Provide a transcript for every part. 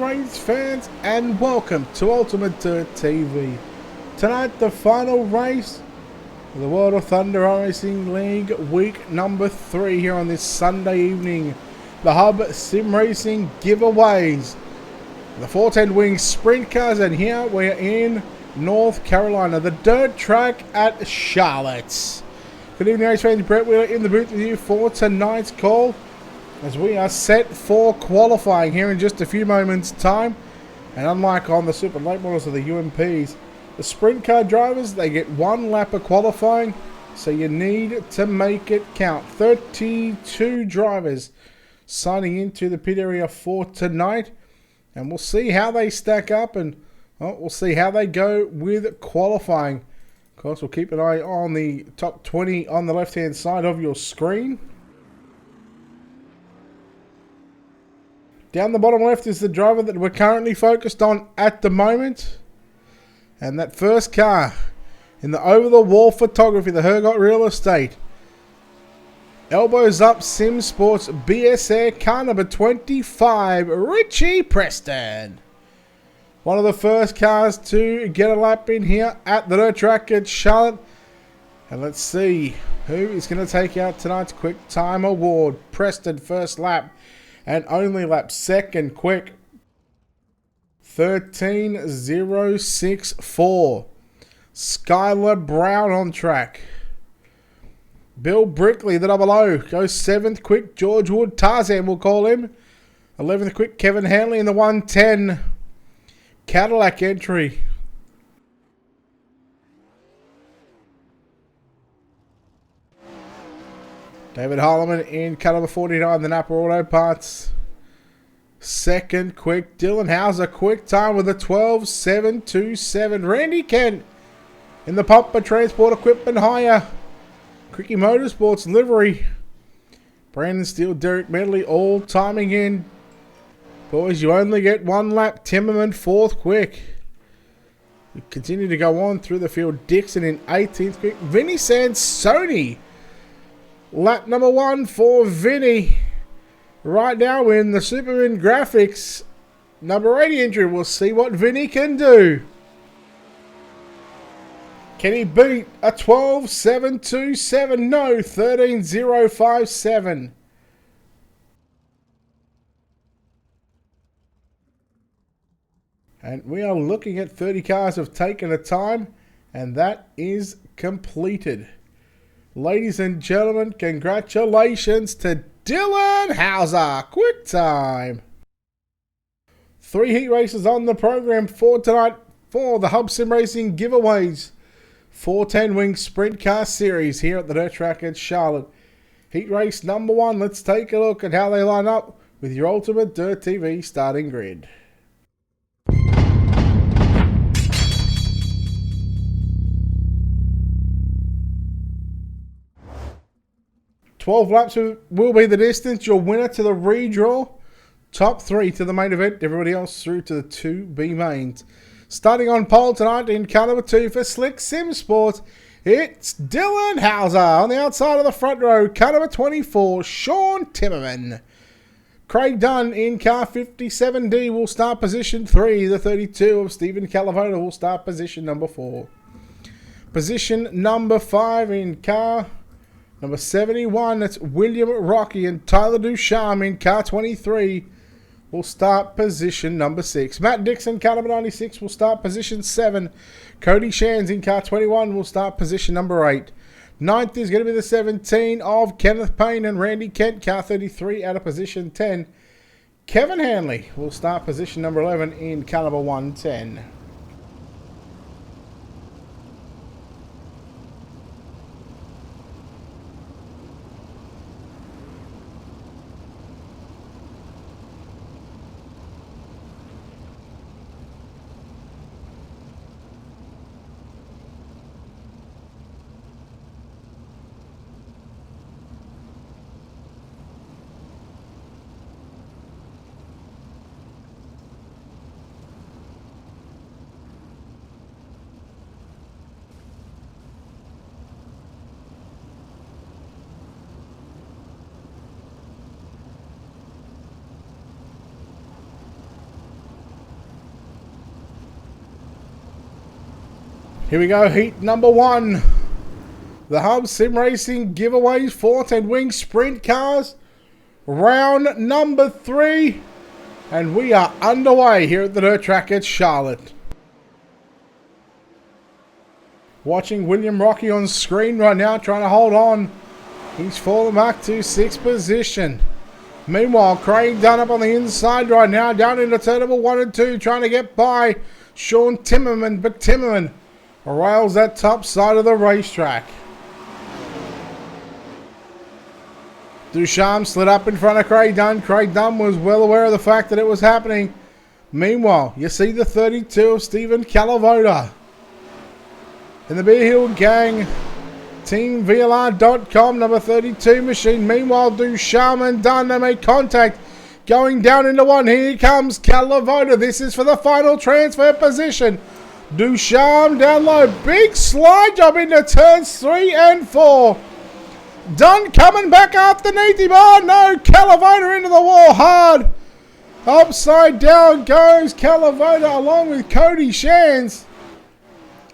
race fans, and welcome to Ultimate Dirt TV. Tonight, the final race of the World of Thunder iRacing League week number 3 here on this Sunday evening. The Hub Sim Racing giveaways. The 410 Wing Sprint Cars, and here we're in North Carolina, the dirt track at Charlotte. Good evening, race fans. Brett Wheeler in the booth with you for tonight's call, as we are set for qualifying here in just a few moments' time. And unlike on the super late models of the UMPs, the sprint car drivers, they get one lap of qualifying, so you need to make it count. 32 drivers signing into the pit area for tonight, and we'll see how they stack up, and we'll see how they go with qualifying. Of course, we'll keep an eye on the top 20 on the left-hand side of your screen. Down the bottom left is the driver that we're currently focused on at the moment. And that first car in the over-the-wall photography, the Hergot Real Estate. Elbows Up Sim Sports BS Air car number 25, Richie Preston. One of the first cars to get a lap in here at the dirt track at Charlotte. And let's see who is going to take out tonight's quick time award. Preston first lap. And only lap second quick. 13.064. Skylar Brown on track. Bill Brickley, the 00, goes 7th quick. George Wood, Tarzan we'll call him. 11th quick. Kevin Hanley in the 110. Cadillac entry. David Harleman in car number 49, the Napa Auto Parts. Second quick. Dylan Hauser, quick time with a 12.727. Randy Kent in the Pumper Transport Equipment Hire. Cricky Motorsports livery. Brandon Steele, Derek Medley, all timing in. Boys, you only get one lap. Timmerman, 4th quick. We continue to go on through the field. Dixon in 18th quick. Vinny Sansoni. Lap number 1 for Vinny. Right now in the Superman graphics, number 80 entry. We'll see what Vinny can do. Can he beat a 12.727? No, 13.057. And we are looking at 30 cars have taken a time, and that is completed. Ladies and gentlemen, congratulations to Dylan Hauser. Quick time. 3 heat races on the program for tonight for the Hub Sim Racing giveaways. 410 Wing Sprint Car Series here at the dirt track at Charlotte. Heat race number 1. Let's take a look at how they line up with your Ultimate Dirt TV starting grid. $12 laps will be the distance. Your winner to the redraw. Top 3 to the main event. Everybody else through to the 2B mains. Starting on pole tonight in car number 2 for Slick Sim Sports. It's Dylan Hauser on the outside of the front row. Car number 24, Sean Timmerman. Craig Dunn in car 57D will start position 3. The 32 of Stephen Calavona will start position number 4. Position number 5 in car number 71, that's William Rocky, and Tyler Ducharme in car 23 will start position number 6. Matt Dixon, car number 96, will start position 7. Cody Shands in car 21 will start position number 8. 9th is going to be the 17 of Kenneth Payne and Randy Kent, car 33 out of position 10. Kevin Hanley will start position number 11 in car number 110. Here we go, heat number 1. The Hub Sim Racing Giveaways 14 Wing Sprint Cars. Round number 3. And we are underway here at the dirt track at Charlotte. Watching William Rocky on screen right now, trying to hold on. He's fallen back to 6th position. Meanwhile, Craig Dunn up on the inside right now, down into turn number 1 and 2, trying to get by Sean Timmerman, but Timmerman rails that top side of the racetrack. Ducharme slid up in front of Craig Dunn. Craig Dunn was well aware of the fact that it was happening. Meanwhile, you see the 32 of Stephen Calavoda. In the Beer Hill Gang, TeamVLR.com, number 32 machine. Meanwhile, Ducharme and Dunn, they make contact. Going down into 1. Here comes Calavoda. This is for the final transfer position. Ducharme down low. Big slide job into turns 3 and 4. Dunn coming back underneath him. Oh no, Calavoda into the wall hard. Upside down goes Calavoda along with Cody Shands.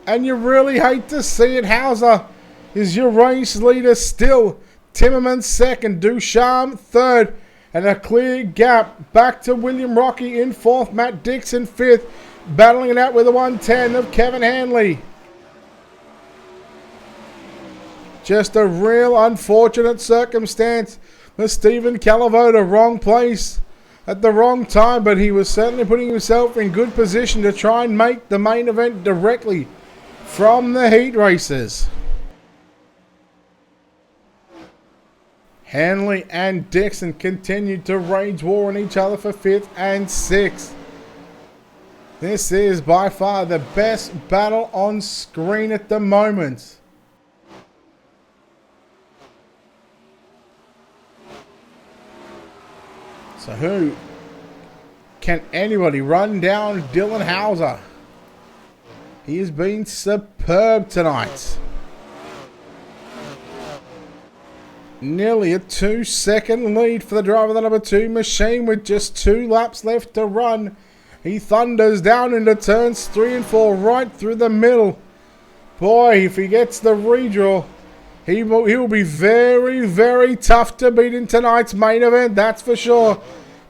And you really hate to see it. Hauser is your race leader still. Timmerman 2nd, Ducharme 3rd. And a clear gap back to William Rocky in 4th. Matt Dixon 5th. Battling it out with the 110 of Kevin Hanley. Just a real unfortunate circumstance for Stephen Calavoda. Wrong place at the wrong time, but he was certainly putting himself in good position to try and make the main event directly from the heat races. Hanley and Dixon continued to rage war on each other for 5th and 6th. This is by far the best battle on screen at the moment. So who can anybody run down Dylan Hauser? He has been superb tonight. Nearly a 2-second lead for the driver of the number 2 machine with just 2 laps left to run. He thunders down into turns 3 and 4 right through the middle. Boy, if he gets the redraw, he will be very, very tough to beat in tonight's main event, that's for sure.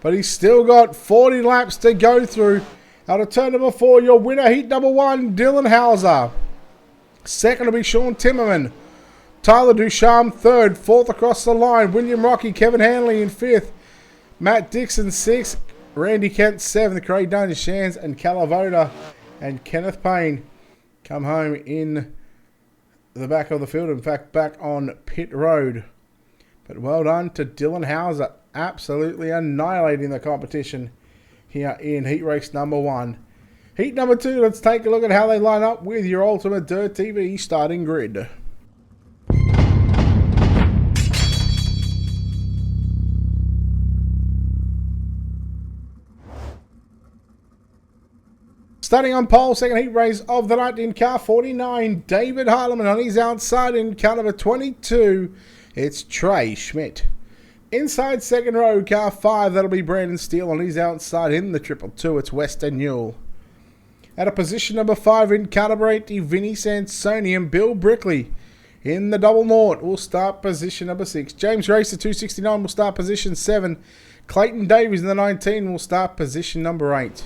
But he's still got 40 laps to go through. Out of turn number 4, your winner, heat number 1, Dylan Hauser. 2nd will be Sean Timmerman. Tyler Ducharme 3rd. 4th across the line, William Rocky, Kevin Hanley in 5th. Matt Dixon 6th. Randy Kent 7th. Craig Dunn, Shands and Calavoda and Kenneth Payne come home in the back of the field. In fact, back on pit road. But well done to Dylan Hauser. Absolutely annihilating the competition here in heat race number 1. Heat number 2, let's take a look at how they line up with your Ultimate Dirt TV starting grid. Starting on pole, second heat race of the night in car 49, David Harleman. On his outside in car number 22, it's Trey Schmidt. Inside second row, car 5, that'll be Brandon Steele. On his outside in the 222, it's Weston Newell. At a position number 5 in car number 80, Vinny Sansoni and Bill Brickley. In the double nought will start position number 6. James Racer 269 will start position 7. Clayton Davies in the 19 will start position number 8.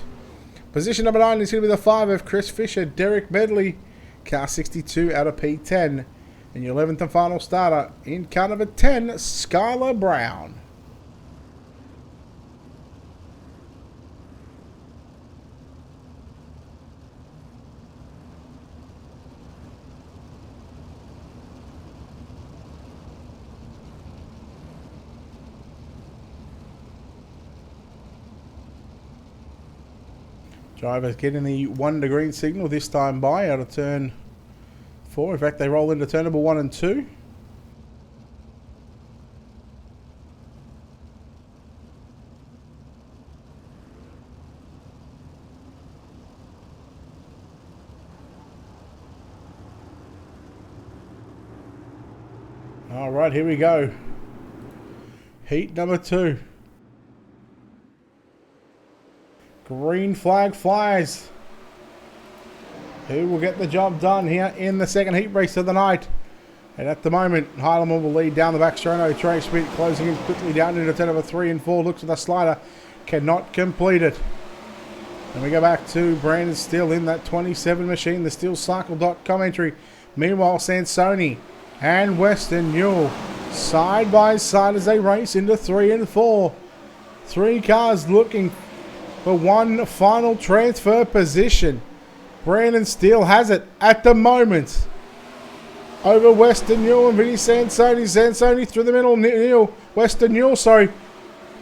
Position number 9 is going to be the 5 of Chris Fisher, Derek Medley, car 62 out of P10. And your 11th and final starter in car number 10, Skylar Brown. Drivers getting the 1 to green signal this time by out of turn 4. In fact, they roll into turn number 1 and 2. All right, here we go. Heat number 2. Green flag flies. who will get the job done here in the second heat race of the night. And at the moment, Heilemann will lead down the back straight. Trey Schmidt closing in quickly down into turn number 3 and 4. Looks at the slider. Cannot complete it. And we go back to Brandon Steele in that 27 machine. The Steel Cycle dot commentary. Meanwhile, Sansoni and Western Newell side by side as they race into 3 and 4. 3 cars looking for one final transfer position. Brandon Steele has it at the moment over Western Newell and Vinny Sansoni. Sansoni through the middle. Western Newell, sorry,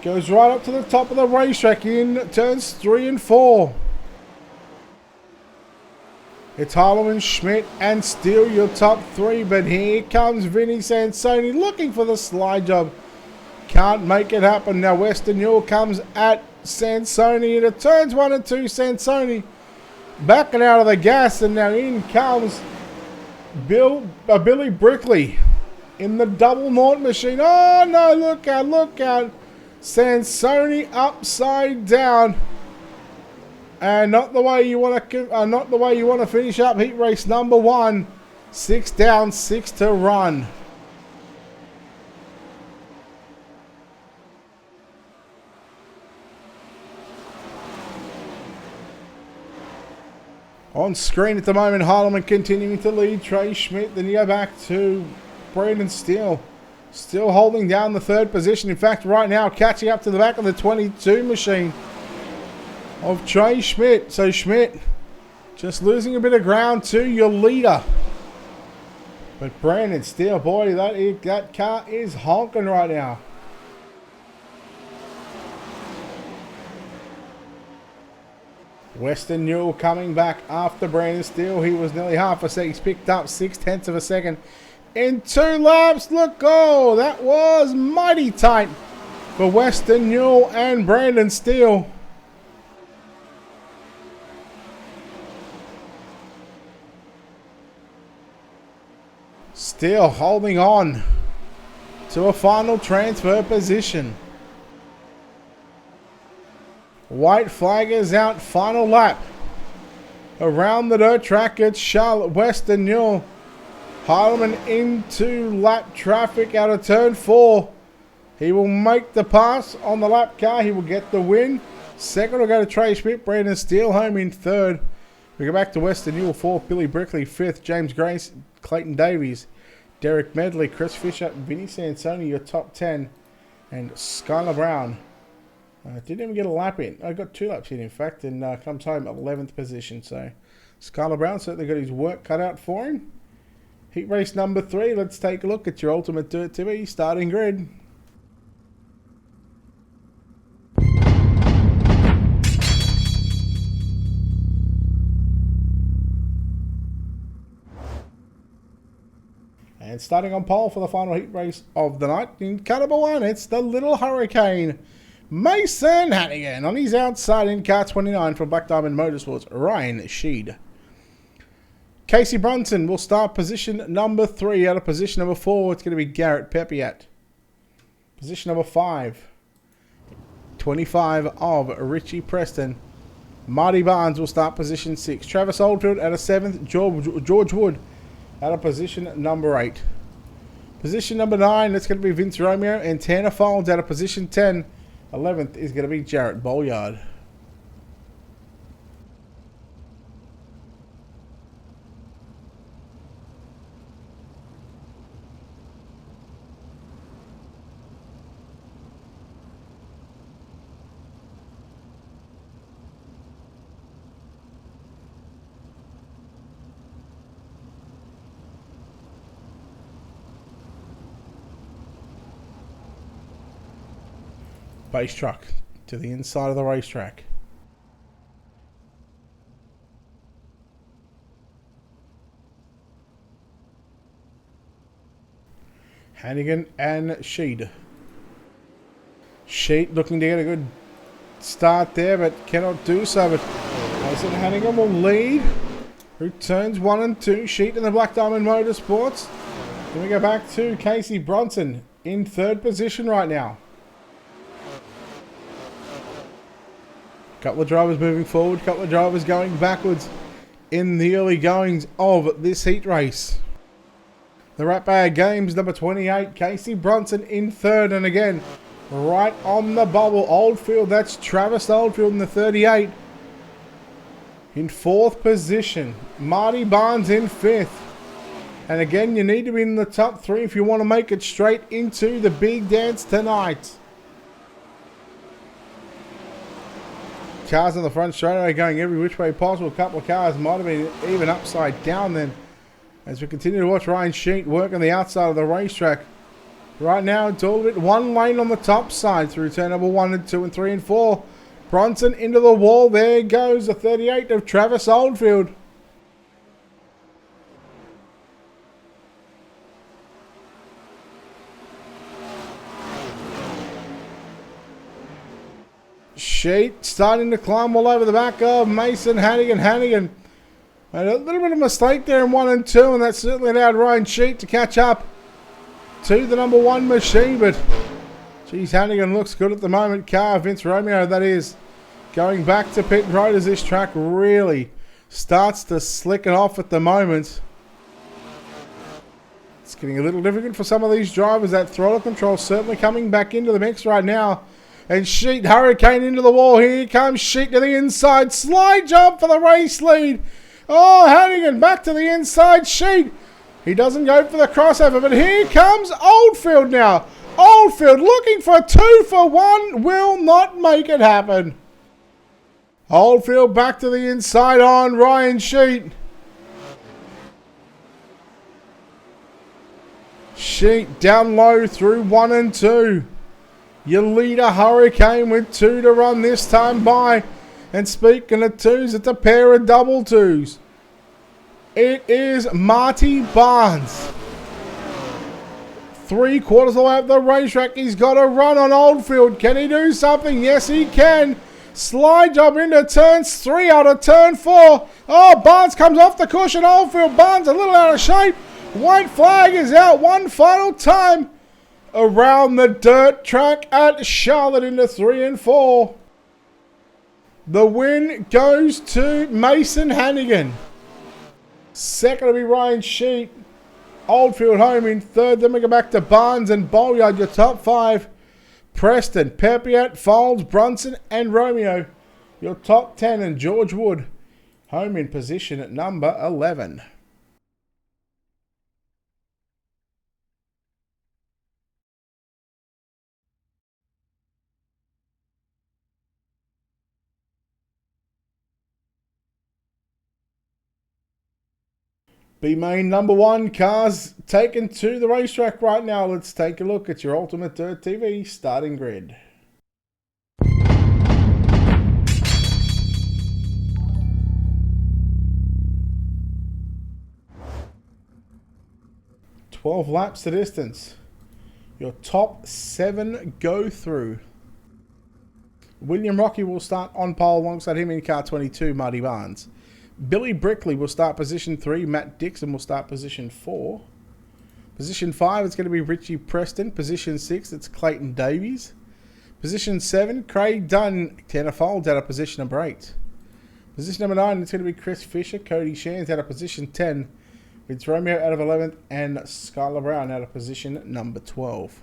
goes right up to the top of the racetrack in turns 3 and 4. It's Heilemann, Schmidt and Steele, your top 3. But here comes Vinny Sansoni looking for the slide job. Can't make it happen. Now Western Newell comes at Sansoni into turns 1 and 2. Sansoni backing out of the gas, and now in comes Billy Brickley in the double naught machine. Oh no, look out, look out. Sansoni upside down. And not the way you want to finish up heat race number 1. 6 down, 6 to run. On screen at the moment, Heilemann continuing to lead Trey Schmidt. Then you go back to Brandon Steele. Still holding down the 3rd position. In fact, right now, catching up to the back of the 22 machine of Trey Schmidt. So Schmidt just losing a bit of ground to your leader. But Brandon Steele, boy, that car is honking right now. Western Newell coming back after Brandon Steele. He was nearly half a second. He's picked up 0.6 of a second in 2 laps. Look, oh, that was mighty tight for Western Newell and Brandon Steele. Steele holding on to a final transfer position. White flag is out, final lap. Around the dirt track, it's Charlotte Western Newell. Heilemann into lap traffic out of turn 4. He will make the pass on the lap car. He will get the win. Second will go to Trey Schmidt. Brandon Steele home in 3rd. We go back to Western Newell 4th. Billy Brickley 5th. James Grace, Clayton Davies, Derek Medley, Chris Fisher, Vinny Sansoni, your top 10. And Skylar Brown. Didn't even get a lap in. I got 2 laps in fact, and comes home 11th position. So Skylar Brown certainly got his work cut out for him. Heat race number 3. Let's take a look at your Ultimate Dirt TV starting grid. And starting on pole for the final heat race of the night, in car number 1, it's the Little Hurricane. Mason Hannigan on his outside in car 29 from Black Diamond Motorsports, Ryan Sheed. Casey Brunson will start position number 3. Out of position number 4, it's going to be Garrett Pepiat. Position number 5, 25 of Richie Preston. Marty Barnes will start position 6. Travis Oldfield out of 7th. George Wood out of position number 8. Position number 9, that's going to be Vince Romeo. And Tanner Folds out of position 10. 11th is going to be Jarrett Bolyard. Base truck to the inside of the racetrack. Hannigan and Sheed. Sheed looking to get a good start there, but cannot do so. But Mason Hannigan will lead through turns 1 and 2. Sheed in the Black Diamond Motorsports. Then we go back to Casey Bronson in 3rd position right now. Couple of drivers moving forward, couple of drivers going backwards in the early goings of this heat race. The Ratbag Games number 28, Casey Brunson in third, and again, right on the bubble, Oldfield, that's Travis Oldfield in the 38. In fourth position, Marty Barnes in fifth. And again, you need to be in the top three if you want to make it straight into the big dance tonight. Cars on the front straight away going every which way possible. A couple of cars might have been even upside down then. As we continue to watch Ryan Sheet work on the outside of the racetrack. Right now, it's all a bit one lane on the top side through turn number 1 and 2 and 3 and 4. Bronson into the wall. There goes the 38 of Travis Oldfield. Sheet starting to climb all over the back of Mason Hannigan. Hannigan made a little bit of a mistake there in 1 and 2, and that certainly allowed Ryan Sheet to catch up to the number 1 machine. But geez, Hannigan looks good at the moment. Car Vince Romeo, that is, going back to pit road as this track really starts to slick it off at the moment. It's getting a little difficult for some of these drivers. That throttle control certainly coming back into the mix right now. And Sheet, Hurricane into the wall. Here comes Sheet to the inside. Slide jump for the race lead. Oh, Hannigan back to the inside. Sheet. He doesn't go for the crossover, but here comes Oldfield now. Oldfield looking for 2 for 1. Will not make it happen. Oldfield back to the inside on Ryan Sheet. Sheet down low through 1 and 2. Your leader, Hurricane, with 2 to run this time by. And speaking of 2s, it's a pair of double 2s. It is Marty Barnes. 3/4 of the way up the racetrack. He's got a run on Oldfield. Can he do something? Yes, he can. Slide job into turns 3 out of turn 4. Oh, Barnes comes off the cushion. Oldfield, Barnes a little out of shape. White flag is out one final time around the dirt track at Charlotte into 3 and 4. The win goes to Mason Hannigan. Second will be Ryan Sheet. Oldfield home in third. Then we go back to Barnes and Bolyard, your top 5. Preston, Pepiat, Folds, Brunson and Romeo, your top 10. And George Wood home in position at number 11. B-Main number 1 cars taken to the racetrack right now. Let's take a look at your Ultimate Dirt TV starting grid. "12 laps to distance. Your top 7 go through. William Rocky will start on pole alongside him in car 22, Marty Barnes. Billy Brickley will start position 3. Matt Dixon will start position 4. Position 5, it's going to be Richie Preston. Position 6, it's Clayton Davies. Position 7, Craig Dunn. Tanner Folds out of position number 8. Position number 9, it's going to be Chris Fisher. Cody Shands out of position 10. It's Romeo out of 11th and Skylar Brown out of position number 12.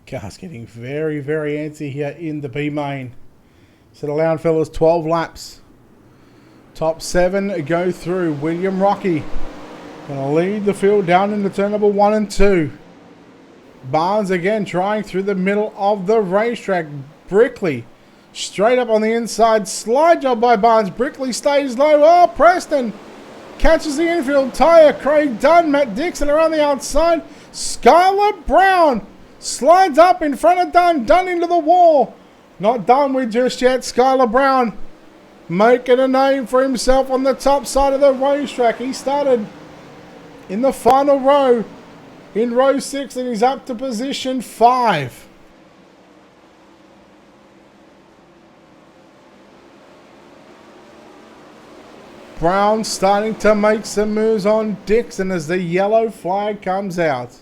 Car's getting very, very antsy here in the B main. Settle down, fellas. 12 laps. Top 7 go through. William Rocky going to lead the field down into turn number 1 and 2. Barnes again trying through the middle of the racetrack. Brickley straight up on the inside. Slide job by Barnes. Brickley stays low. Oh, Preston catches the infield tire. Craig Dunn, Matt Dixon around the outside. Skylar Brown slides up in front of Dunn. Dunn into the wall. Not done with just yet. Skylar Brown making a name for himself on the top side of the racetrack. He started in the final row in row 6 and he's up to position 5. Brown starting to make some moves on Dixon as the yellow flag comes out.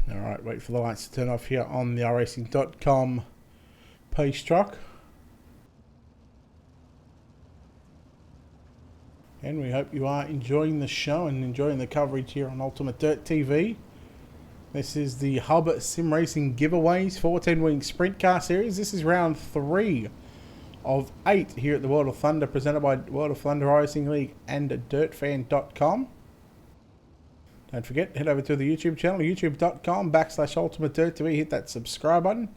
Alright, wait for the lights to turn off here on the iRacing.com pace truck. And we hope you are enjoying the show and enjoying the coverage here on Ultimate Dirt TV. This is the Hub Sim Racing Giveaways 14-wing Sprint Car Series. This is round 3 of 8 here at the World of Thunder, presented by World of Thunder iRacing League and DirtFan.com. Don't forget, head over to the YouTube channel, youtube.com/UltimateDirt TV. Hit that subscribe button.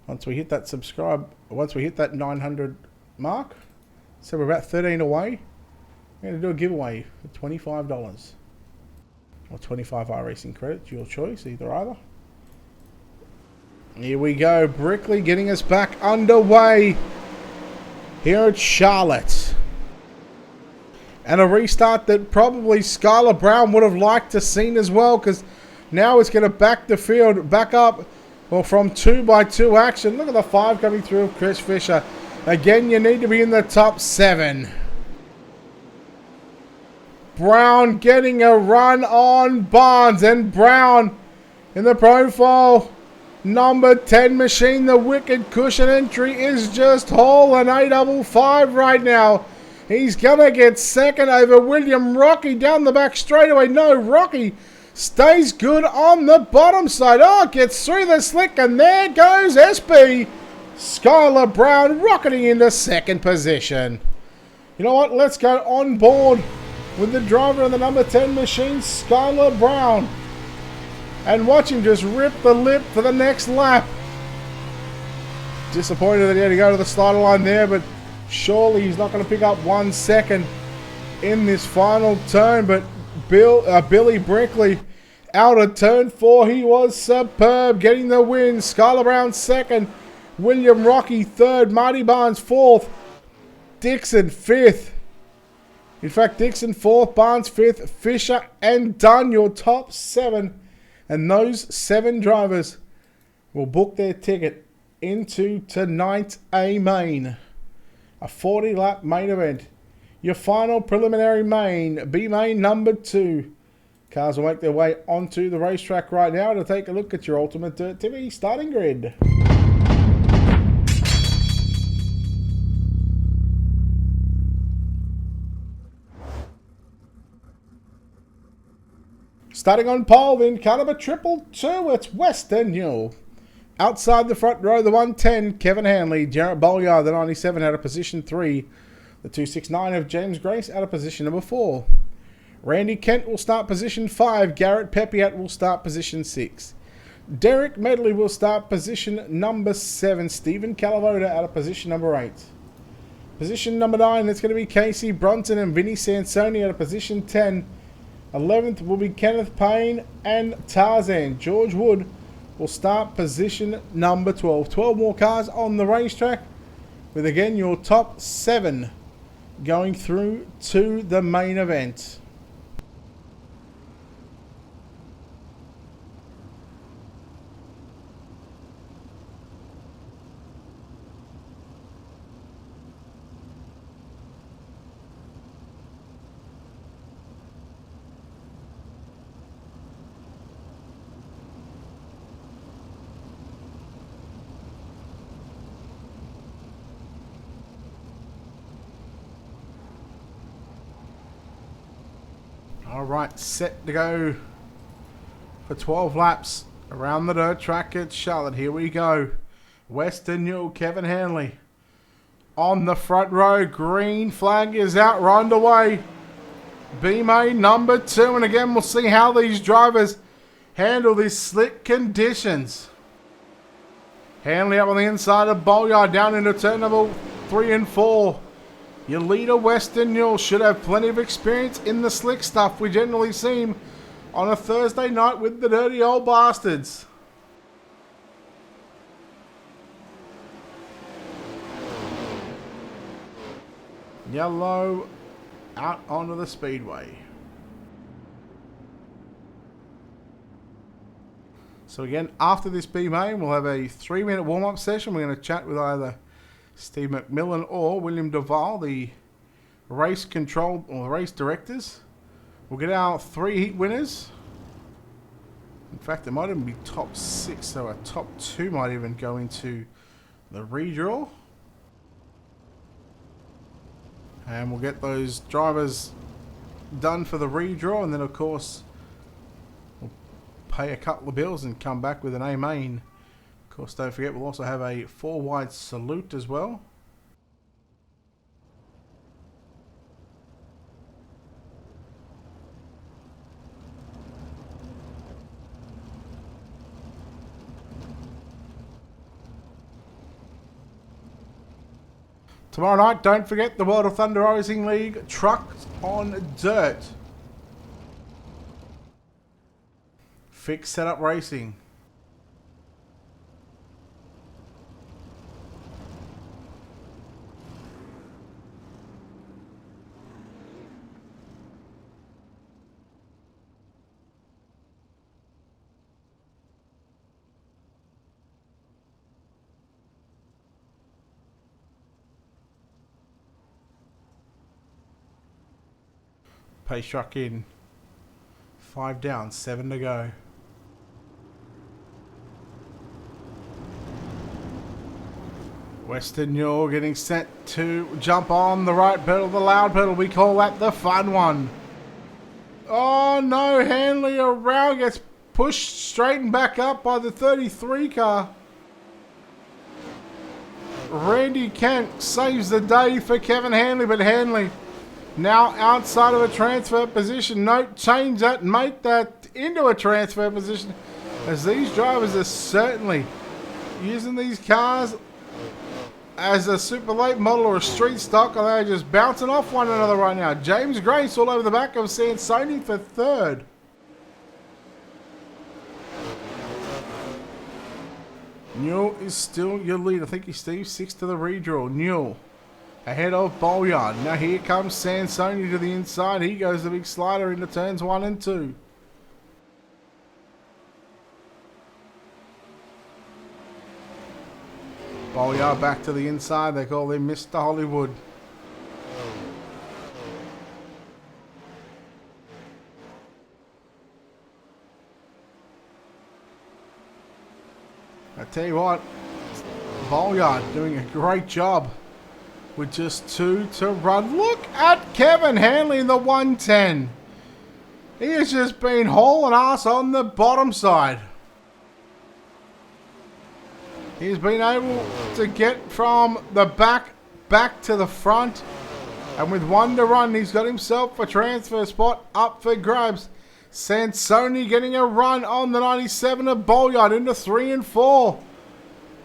Once we hit that 900 mark, so we're about 13 away, we're going to do a giveaway for $25. Or 25 iRacing credits, your choice, either. Here we go, Brickley getting us back underway here at Charlotte. And a restart that probably Skylar Brown would have liked to seen as well, because now it's going to back the field back up, well, from 2x2 action. Look at the 5 coming through of Chris Fisher. Again, you need to be in the top 7. Brown getting a run on Barnes, and Brown in the profile. Number 10 machine, the wicked cushion entry is just hauling A55 right now. He's going to get second over William Rocky down the back straightaway. No, Rocky stays good on the bottom side. Oh, gets through the slick, and there goes SB. Skylar Brown rocketing into second position. You know what? Let's go on board with the driver of the number 10 machine, Skylar Brown. And watch him just rip the lip for the next lap. Disappointed that he had to go to the starter line there, but surely he's not going to pick up 1 second in this final turn. But Billy Brickley out of turn 4. He was superb, getting the win. Skylar Brown second. William Rocky third. Marty Barnes fourth. Dixon fifth. In fact, Dixon fourth, Barnes fifth, Fisher and Dunn, your top 7. And those 7 drivers will book their ticket into tonight's A main. A 40-lap main event. Your final preliminary main, B main number 2. Cars will make their way onto the racetrack right now to take a look at your Ultimate Dirt TV starting grid. Starting on pole, then car number 222, it's Western Hill. Outside the front row, the 110, Kevin Hanley. Jarrett Bolyard, the 97, out of position 3. The 269 of James Grace out of position number 4. Randy Kent will start position 5. Garrett Pepiat will start position 6. Derek Medley will start position number 7. Stephen Calavoda out of position number 8. Position number 9, it's going to be Casey Brunton and Vinny Sansoni out of position 10. 11th will be Kenneth Payne and Tarzan. George Wood will start position number 12. 12 more cars on the racetrack, with again your top 7 going through to the main event. Alright, set to go for 12 laps around the dirt track at Charlotte. Here we go. Western Newell, Kevin Hanley on the front row. Green flag is out, right away. B-May number 2, and again we'll see how these drivers handle these slick conditions. Hanley up on the inside of Bolyard, down into turn number 3 and 4. Your leader, Western Newell, should have plenty of experience in the slick stuff we generally see him on a Thursday night with the dirty old bastards. Yellow out onto the speedway. So again, after this B-May, we'll have a 3-minute warm-up session. We're going to chat with either Steve McMillan or William Duval, the race control or race directors. We'll get our 3 heat winners. In fact, it might even be top 6, so our top 2 might even go into the redraw. And we'll get those drivers done for the redraw, and then of course we'll pay a couple of bills and come back with an A main. Of course, don't forget we'll also have a 4-wide salute as well. Tomorrow night, don't forget the World of Thunder Ultimatedirttv League Trucks on Dirt. Fixed setup racing. Pace truck in. 5 down, 7 to go. Western Newell getting set to jump on the right pedal, the loud pedal. We call that the fun one. Oh no, Hanley around, gets pushed straight and back up by the 33 car. Randy Kent saves the day for Kevin Hanley, but Hanley now outside of a transfer position. Note, change that and make that into a transfer position, as these drivers are certainly using these cars as a super late model or a street stock, and they're just bouncing off one another right now. James Grace all over the back of Sansoni for 3rd. Newell is still your lead. I think he's Steve 6 to the redraw. Newell ahead of Bolyard. Now here comes Sansoni to the inside. He goes the big slider into turns 1 and 2. Bolyard back to the inside. They call him Mr. Hollywood. I tell you what, Bolyard doing a great job with just 2 to run. Look at Kevin Hanley in the 110. He has just been hauling ass on the bottom side. He's been able to get from the back to the front And with 1 to run, he's got himself a transfer spot up for grabs. Sansoni getting a run on the 97 of Bolyard into 3 and 4.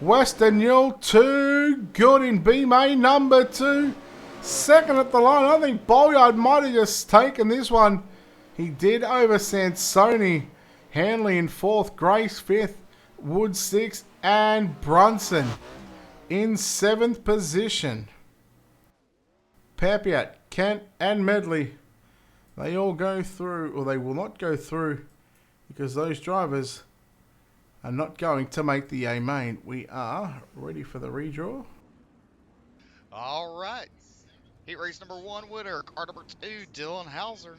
Western Yule too good in B main number 2. Second at the line. I think Bolyard might have just taken this one. He did over Sansoni. Hanley in 4th. Grace 5th. Wood 6th. And Brunson in 7th position. Papiat, Kent and Medley. They all go through, or they will not go through, because those drivers are not going to make the A main. We are ready for the redraw. All right. Heat race number 1 winner, car number 2, Dylan Hauser.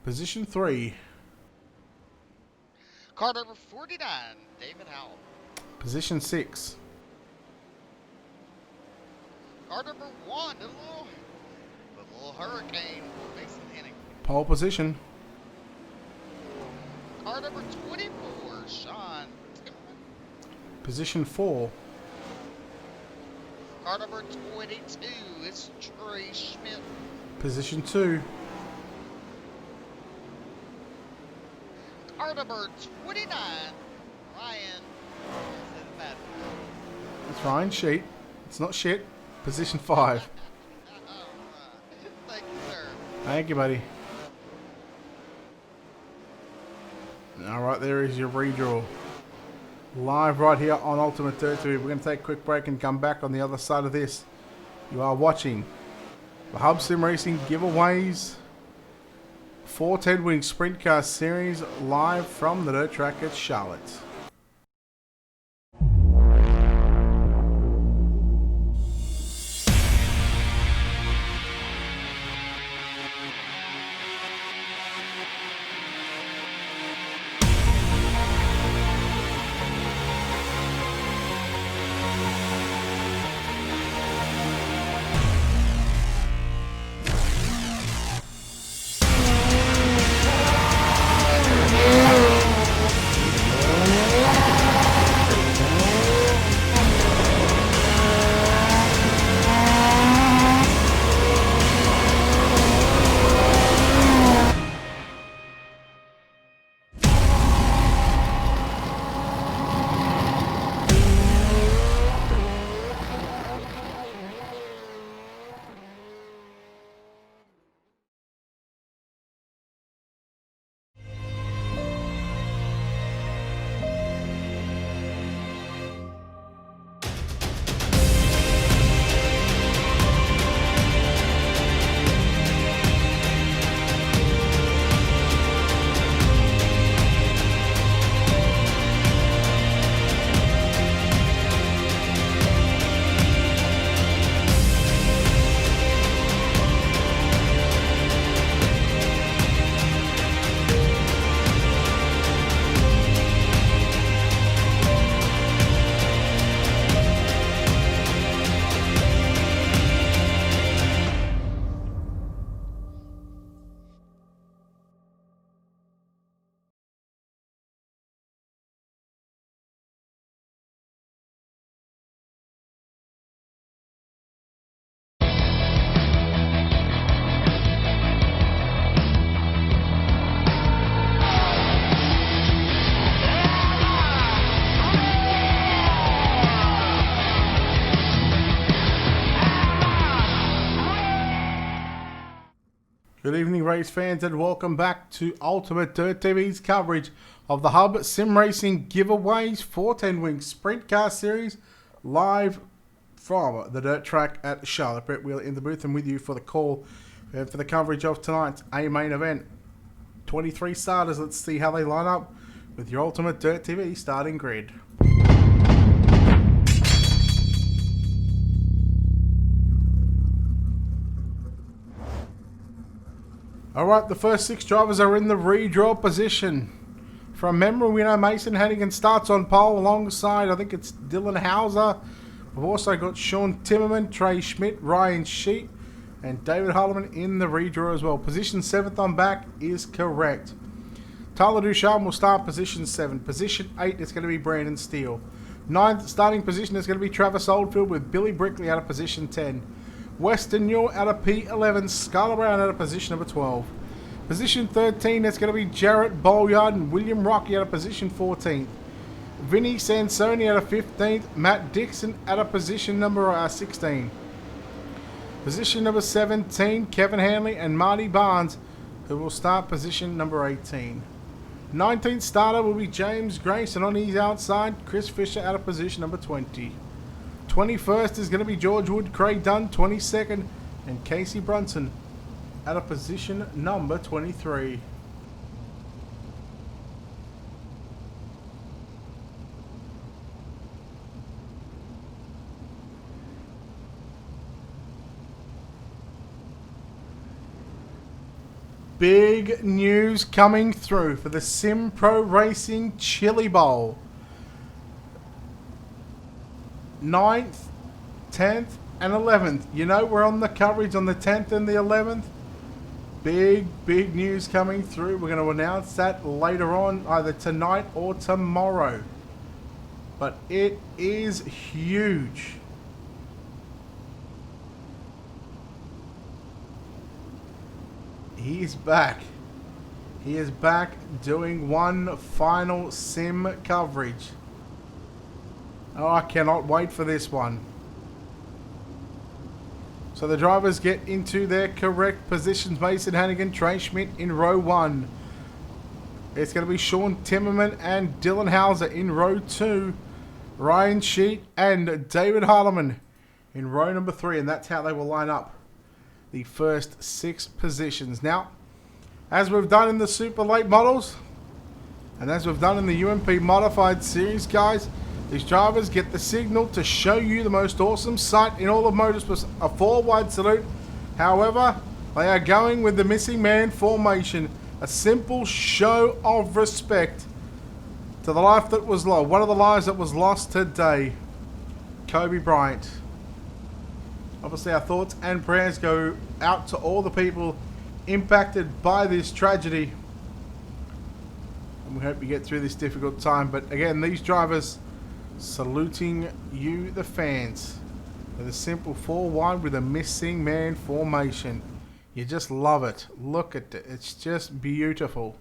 Position 3. Car number 49, David Howell. Position 6. Car number 1, the little hurricane, Mason Henning. Pole position. Car number 24, Sean Timmerman. Position 4. Car number 22, it's Trey Schmidt. Position 2. Car number 29, Ryan. That's Ryan Sheet. It's not shit. Position 5. Thank you, sir. Thank you, buddy. Alright, there is your redraw. Live right here on Ultimate Dirt TV. We're going to take a quick break and come back on the other side of this. You are watching the Hub Sim Racing giveaways 410 Wing Sprint Car Series live from the dirt track at Charlotte. Good evening, race fans, and welcome back to Ultimate Dirt TV's coverage of the Hub Sim Racing Giveaways 410 Wing Sprint Car Series live from the dirt track at Charlotte. Brett Wheeler in the booth and with you for the call and for the coverage of tonight's A main event. 23 starters. Let's see how they line up with your Ultimate Dirt TV starting grid. Alright, the first 6 drivers are in the redraw position. From memory, we know Mason Hannigan starts on pole alongside, I think it's Dylan Hauser. We've also got Sean Timmerman, Trey Schmidt, Ryan Sheet, and David Holloman in the redraw as well. Position 7th on back is correct. Tyler Ducharme will start position 7. Position 8 is going to be Brandon Steele. 9th starting position is going to be Travis Oldfield with Billy Brickley out of position 10. Western Newell out of P11. Scarlet Brown out of position number 12. Position 13, that's going to be Jarrett Bolyard and William Rocky out of position 14th. Vinny Sansoni out of 15th. Matt Dixon out of position number 16. Position number 17, Kevin Hanley and Marty Barnes, who will start position number 18. 19th starter will be James Grace, and on his outside, Chris Fisher out of position number 20. 21st is going to be George Wood, Craig Dunn, 22nd, and Casey Brunson out of position number 23. Big news coming through for the Sim Pro Racing Chili Bowl. 9th, 10th, and 11th. You know we're on the coverage on the 10th and the 11th. Big news coming through. We're going to announce that later on, either tonight or tomorrow. But it is huge. He's back. He is back doing one final sim coverage. Oh, I cannot wait for this one. So the drivers get into their correct positions. Mason Hannigan, Trey Schmidt in row 1. It's going to be Sean Timmerman and Dylan Hauser in row 2. Ryan Sheet and David Harleman in row number 3. And that's how they will line up the first 6 positions. Now, as we've done in the Super Late Models, and as we've done in the UMP Modified Series, guys, these drivers get the signal to show you the most awesome sight in all of motorsports, a 4-wide salute. However, they are going with the missing man formation, a simple show of respect to the life that was lost, one of the lives that was lost today, Kobe Bryant. Obviously, our thoughts and prayers go out to all the people impacted by this tragedy. And we hope you get through this difficult time. But again, these drivers saluting you, the fans, with a simple 4-1 with a missing man formation. You just love it. Look at it. It's just beautiful.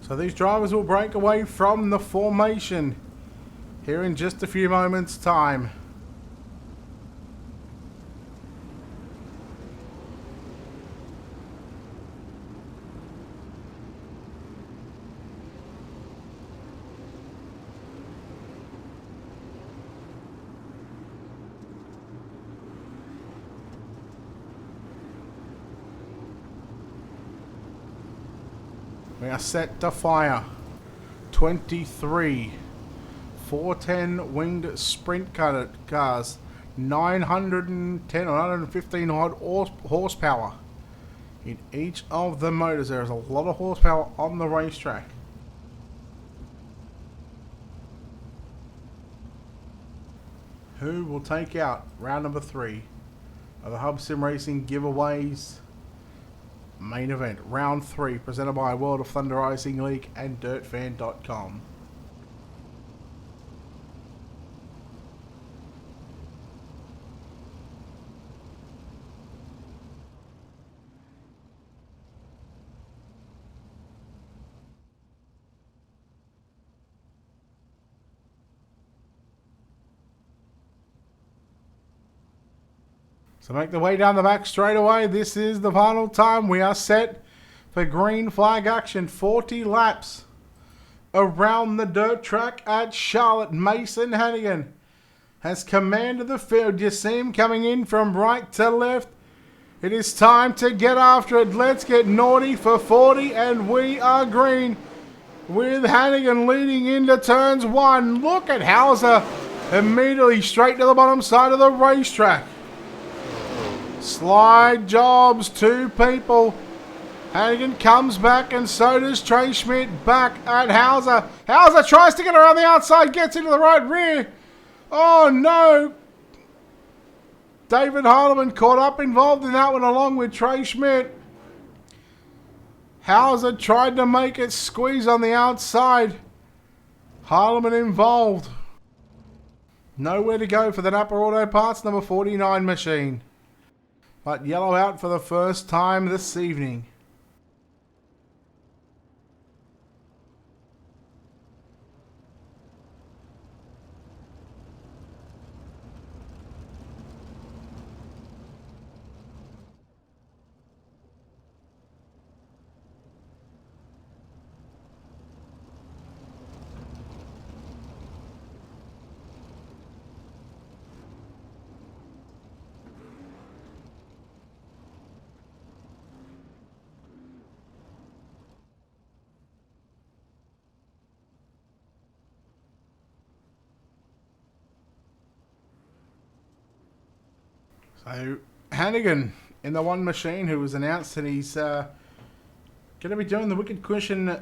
So these drivers will break away from the formation here in just a few moments' time. We are set to fire. 23 410 winged sprint cars, 910 or 915 odd horsepower in each of the motors. There is a lot of horsepower on the racetrack. Who will take out round number 3 of the Hub Sim Racing giveaways main event, round 3, presented by World of Thunder Ultimatedirttv League and DirtFan.com. So make the way down the back straight away. This is the final time. We are set for green flag action. 40 laps around the dirt track at Charlotte. Mason Hannigan has commanded the field. You see him coming in from right to left. It is time to get after it. Let's get naughty for 40, and we are green with Hannigan leading into turns 1. Look at Hauser immediately straight to the bottom side of the racetrack. Slide jobs, 2 people. Hannigan comes back, and so does Trey Schmidt back at Hauser. Hauser tries to get around the outside, gets into the right rear. Oh no. David Harleman caught up involved in that one along with Trey Schmidt. Hauser tried to make it squeeze on the outside. Harleman involved. Nowhere to go for the Napa Auto Parts number 49 machine. But yellow out for the first time this evening. So, Hannigan in the one machine who was announced that he's going to be doing the Wicked Cushion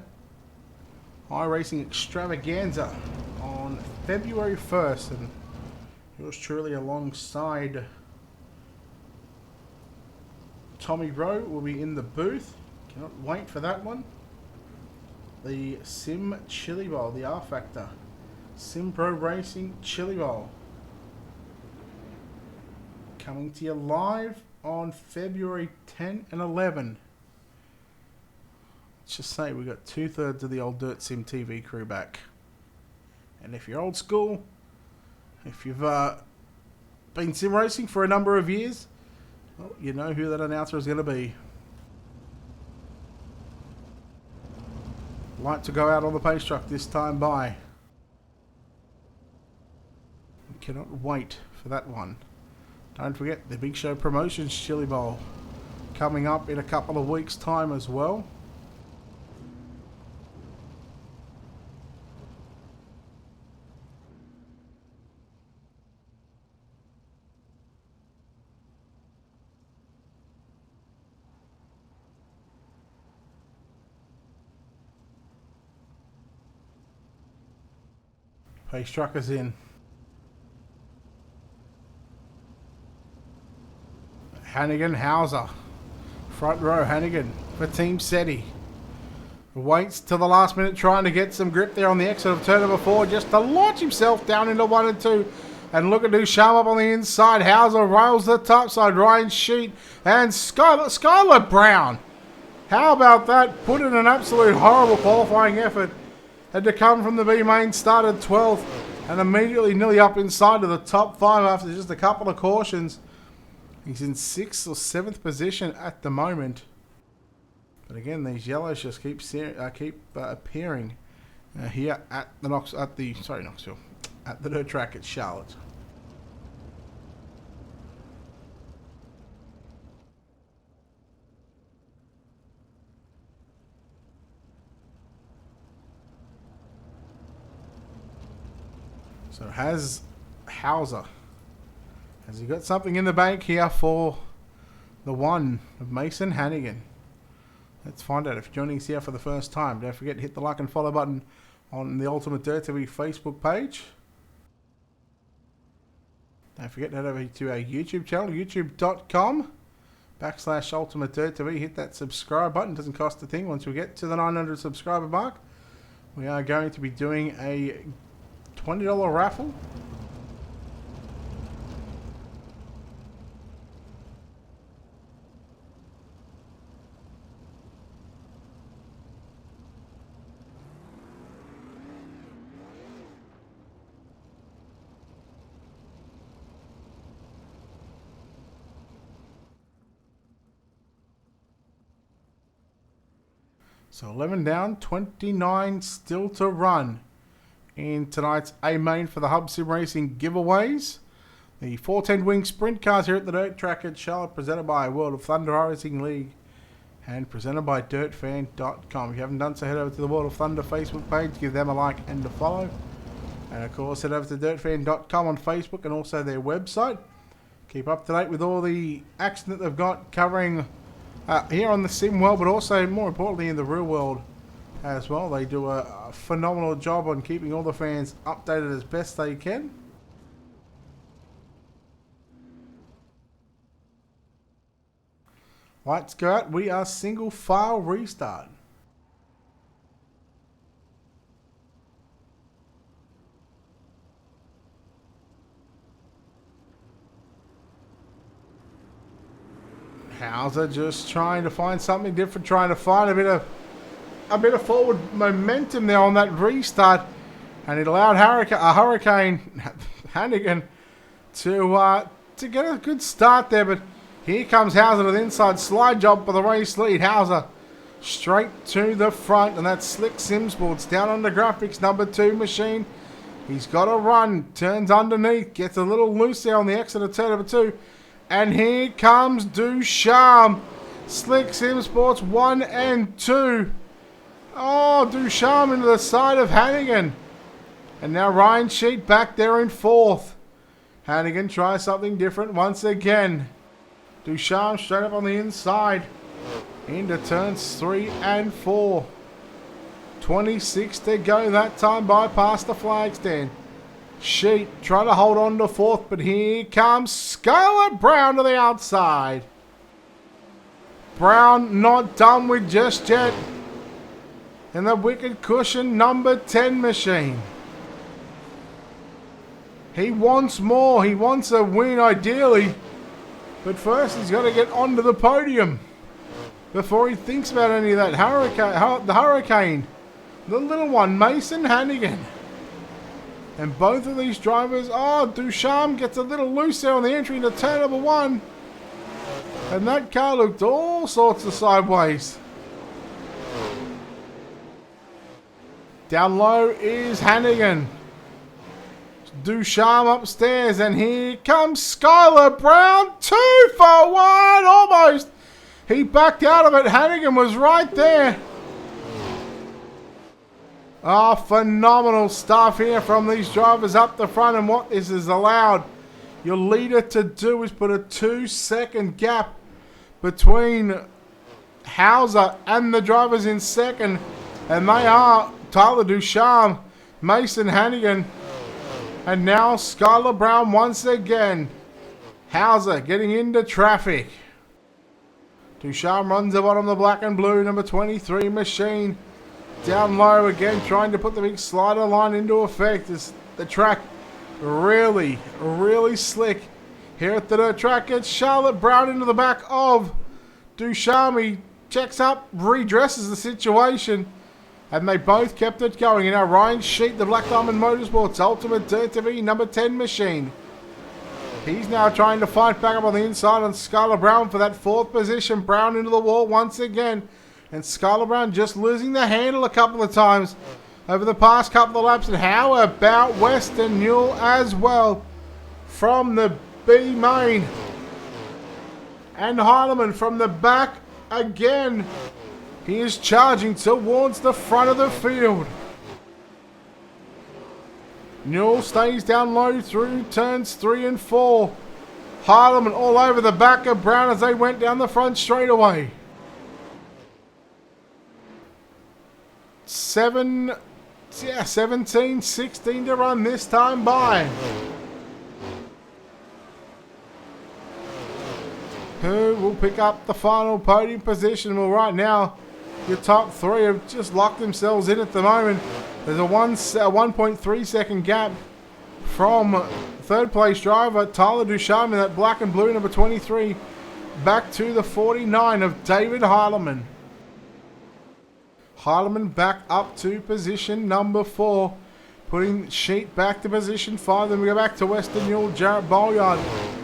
iRacing Extravaganza on February 1st. And yours truly alongside Tommy Rowe will be in the booth. Cannot wait for that one. The Sim Chili Bowl, the R Factor. Sim Pro Racing Chili Bowl. Coming to you live on February 10 and 11. Let's just say we got 2/3 of the old Dirt Sim TV crew back. And if you're old school, if you've been sim racing for a number of years, well, you know who that announcer is going to be. Light to go out on the pace truck this time by. Cannot wait for that one. Don't forget the Big Show Promotions Chili Bowl coming up in a couple of weeks' time as well. Pace truckers in. Hannigan, Hauser. Front row, Hannigan for Team SETI. Waits till the last minute trying to get some grip there on the exit of turn number 4 just to launch himself down into 1 and 2. And look at Duchamp up on the inside. Hauser rails the top side. Ryan Sheet and Skylar Brown. How about that? Put in an absolute horrible qualifying effort. Had to come from the B main, started 12th and immediately nearly up inside of the top 5 after just a couple of cautions. He's in 6th or 7th position at the moment. But again, these yellows just keep appearing here at the Knoxville, at the dirt track at Charlotte. So has Hauser. Has he got something in the bank here for the one of Mason Hannigan? Let's find out. If you're joining us here for the first time, don't forget to hit the like and follow button on the Ultimate Dirt TV Facebook page. Don't forget to head over to our YouTube channel, youtube.com/UltimateDirtTV. Hit that subscribe button. Doesn't cost a thing. Once we get to the 900 subscriber mark, we are going to be doing a $20 raffle. So 11 down, 29 still to run in tonight's A main for the Hub Sim Racing giveaways. The 410 wing sprint cars here at the dirt track at Charlotte, presented by World of Thunder Racing League and presented by dirtfan.com. If you haven't done so, head over to the World of Thunder Facebook page, give them a like and a follow. And of course, head over to dirtfan.com on Facebook and also their website. Keep up to date with all the action that they've got covering here on the sim world, but also more importantly in the real world as well. They do a phenomenal job on keeping all the fans updated as best they can. Lights go out. We are single file restart. Hauser just trying to find something different, trying to find a bit of forward momentum there on that restart, and it allowed Hurricane Hannigan to get a good start there. But here comes Hauser to the inside, slide job for the race lead. Hauser straight to the front, and that's Slick Simsports down on the graphics, number 2 machine. He's got a run, turns underneath, gets a little loose there on the exit of turn number 2. And here comes Ducharme. Slick Simsports 1 and 2. Oh, Ducharme into the side of Hannigan. And now Ryan Sheet back there in 4th. Hannigan tries something different once again. Ducharme straight up on the inside. Into turns 3 and 4. 26 to go that time, bypass the flag stand. Sheet trying to hold on to 4th, but here comes Scarlett Brown to the outside. Brown not done with just yet. And the wicked cushion number 10 machine. He wants more. He wants a win ideally. But first he's got to get onto the podium before he thinks about any of that. The Hurricane. The little one, Mason Hannigan. And both of these drivers, Ducharme gets a little loose there on the entry into turn number 1. And that car looked all sorts of sideways. Down low is Hannigan. Ducharme upstairs, and here comes Skylar Brown. 2 for 1, almost. He backed out of it. Hannigan was right there. Oh, phenomenal stuff here from these drivers up the front. And what this has allowed your leader to do is put a 2-second gap between Hauser and the drivers in second. And they are Tyler Ducharme, Mason Hannigan, and now Skylar Brown once again. Hauser getting into traffic. Ducharme runs the bottom of the black and blue, number 23 machine. Down low again, trying to put the big slider line into effect. As the track really, really slick. Here at the dirt track, gets Charlotte Brown into the back of Ducharme. He checks up, redresses the situation, and they both kept it going. And now Ryan Sheet, the Black Diamond Motorsports Ultimatedirttv number 10 machine. He's now trying to fight back up on the inside on Skylar Brown for that 4th position. Brown into the wall once again. And Skylar Brown just losing the handle a couple of times over the past couple of laps. And how about Western Newell as well from the B main? And Heilemann from the back again. He is charging towards the front of the field. Newell stays down low through turns 3 and 4. Heilemann all over the back of Brown as they went down the front straightaway. 17, 16 to run this time by. Who will pick up the final podium position? Well, right now, your top 3 have just locked themselves in at the moment. There's a 1.3 second gap from 3rd place driver Tyler Ducharme in that black and blue number 23 back to the 49 of David Heilemann. Heilemann back up to position number 4, putting Sheet back to position 5. Then we go back to Western Newell, Jarrett Bolyard,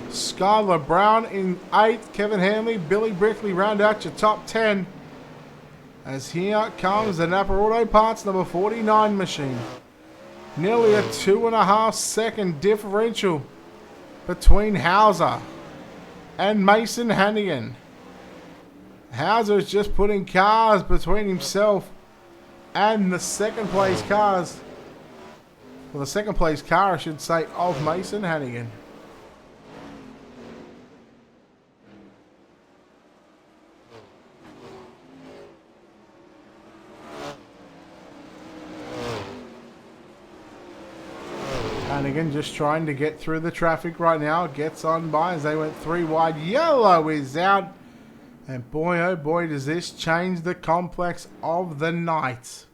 Skylar Brown in 8th, Kevin Hanley, Billy Brickley round out your top 10. As here comes the Napa Auto Parts number 49 machine. Nearly a 2.5 second differential between Hauser and Mason Hannigan. Hauser is just putting cars between himself and the 2nd place cars. Well, the 2nd place car, I should say, of Mason Hannigan. Hannigan just trying to get through the traffic right now. Gets on by as they went 3 wide. Yellow is out. And boy, oh boy, does this change the complex of the night.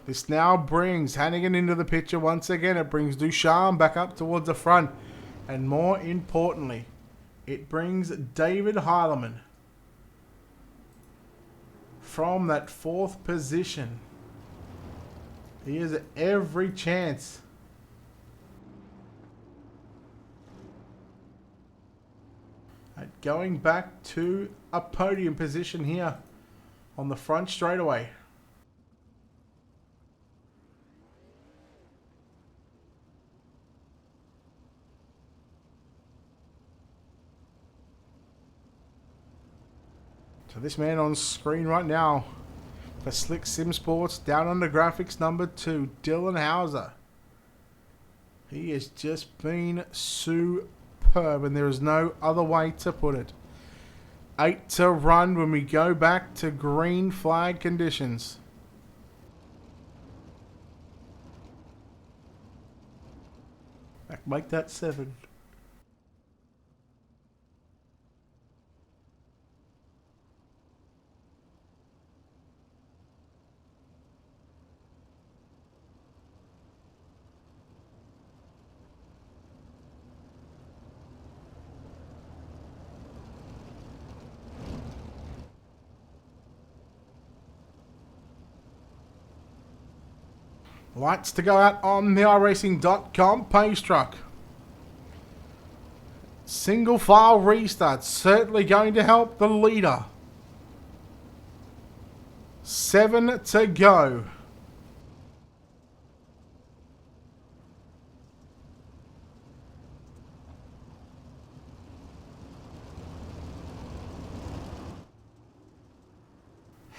This now brings Hannigan into the picture once again. It brings Ducharme back up towards the front. And more importantly, it brings David Heilemann from that 4th position. He has every chance at going back to a podium position here on the front straightaway. So this man on screen right now for Slick Sim Sports, down under graphics number 2, Dylan Hauser. He has just been superb, and there is no other way to put it. 8 to run when we go back to green flag conditions. Make that 7. Lights to go out on the iRacing.com pace truck. Single file restart, certainly going to help the leader. 7 to go.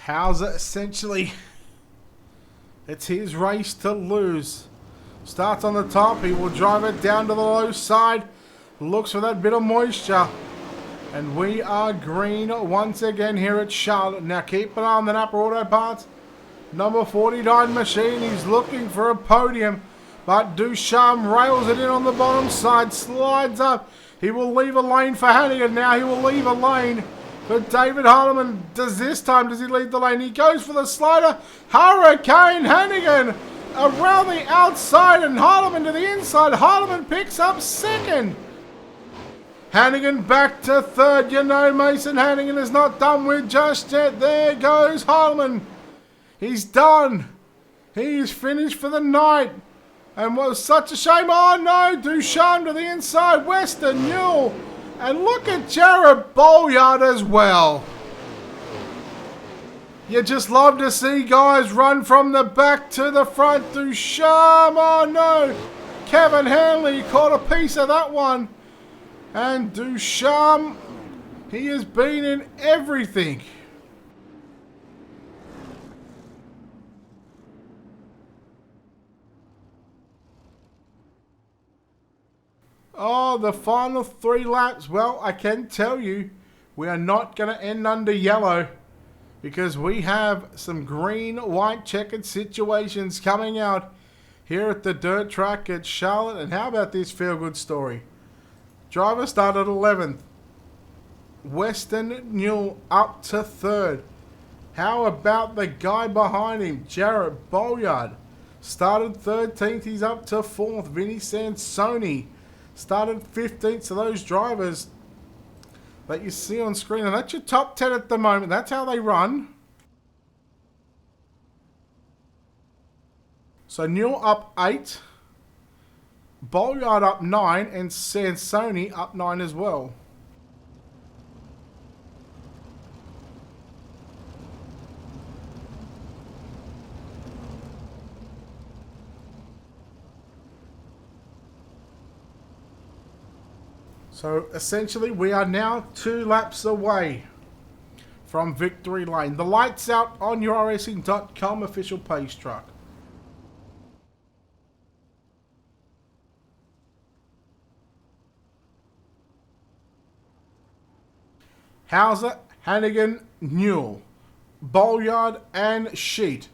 Hauser essentially, it's his race to lose. Starts on the top, he will drive it down to the low side. Looks for that bit of moisture. And we are green once again here at Charlotte. Now keep an eye on the Napa Auto Parts. Number 49 machine, he's looking for a podium. But Ducharme rails it in on the bottom side, slides up. He will leave a lane for Hannigan now. He will leave a lane. But David Heilemann does he leave the lane? He goes for the slider. Hurricane Hannigan around the outside and Heilemann to the inside. Heilemann picks up 2nd. Hannigan back to 3rd. You know Mason Hannigan is not done with just yet. There goes Heilemann. He's done. He's finished for the night. And was such a shame. Oh no, Ducharme to the inside. Western Newell. And look at Jared Bolyard as well. You just love to see guys run from the back to the front. Ducharme, oh no. Kevin Hanley caught a piece of that one. And Ducharme, he has been in everything. Oh, the final 3 laps. Well, I can tell you, we are not going to end under yellow because we have some green-white checkered situations coming out here at the dirt track at Charlotte. And how about this feel-good story? Driver started 11th. Weston Newell up to 3rd. How about the guy behind him, Jared Bolyard? Started 13th, he's up to 4th. Vinny Sansoni started 15th. So those drivers that you see on screen, and that's your top 10 at the moment. That's how they run. So Newell up 8. Bolyard up 9 and Sansoni up 9 as well. So essentially we are now 2 laps away from victory lane. The lights out on your iRacing.com official pace truck. Hauser, Hannigan, Newell, Bolyard and Sheet.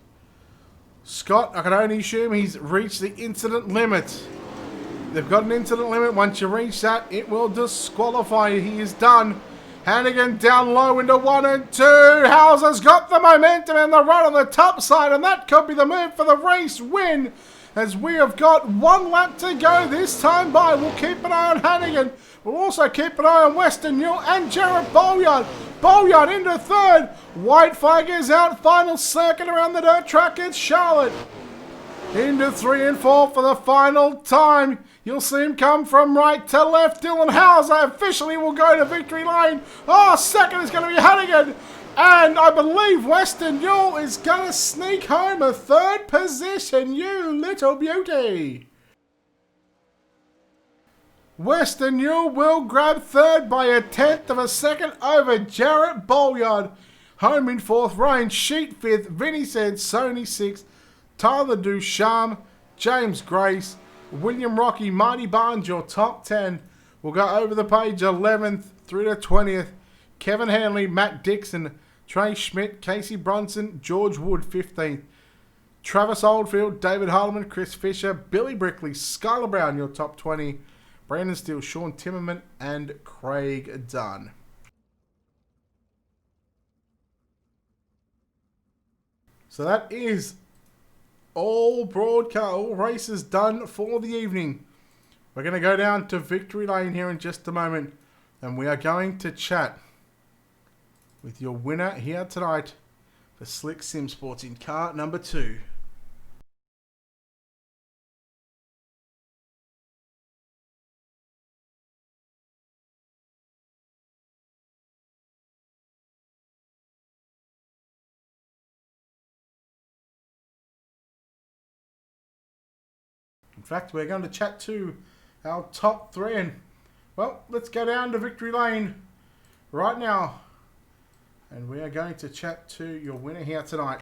Scott, I can only assume he's reached the incident limit. They've got an incident limit. Once you reach that, it will disqualify you. He is done. Hannigan down low into 1 and 2. Hauser's got the momentum and the run on the top side, and that could be the move for the race win. As we have got 1 lap to go this time by. We'll keep an eye on Hannigan. We'll also keep an eye on Weston Newell and Jarrett Bolyard. Bolyard into third. White flag is out. Final circuit around the dirt track. It's Charlotte. Into 3 and 4 for the final time. You'll see him come from right to left. Dylan Hauser officially will go to victory lane. Oh, second is going to be Hannigan. And I believe Weston Newell is going to sneak home a third position. You little beauty. Weston Newell will grab third by a tenth of a second over Jarrett Bolyard. Home in fourth. Ryan Sheet fifth. Vinny said Sony sixth. Tyler Ducharme, James Grace, William Rocky, Marty Barnes, your top 10. We'll go over the page 11th through to 20th. Kevin Hanley, Matt Dixon, Trey Schmidt, Casey Brunson, George Wood, 15th. Travis Oldfield, David Harleman, Chris Fisher, Billy Brickley, Skylar Brown, your top 20. Brandon Steele, Sean Timmerman, and Craig Dunn. So that is all races done for the evening. We're going to go down to victory lane here in just a moment, and we are going to chat with your winner here tonight for Slick Sim Sports in car number 2. In fact, we're going to chat to our top 3. And, well, let's go down to victory lane right now. And we are going to chat to your winner here tonight.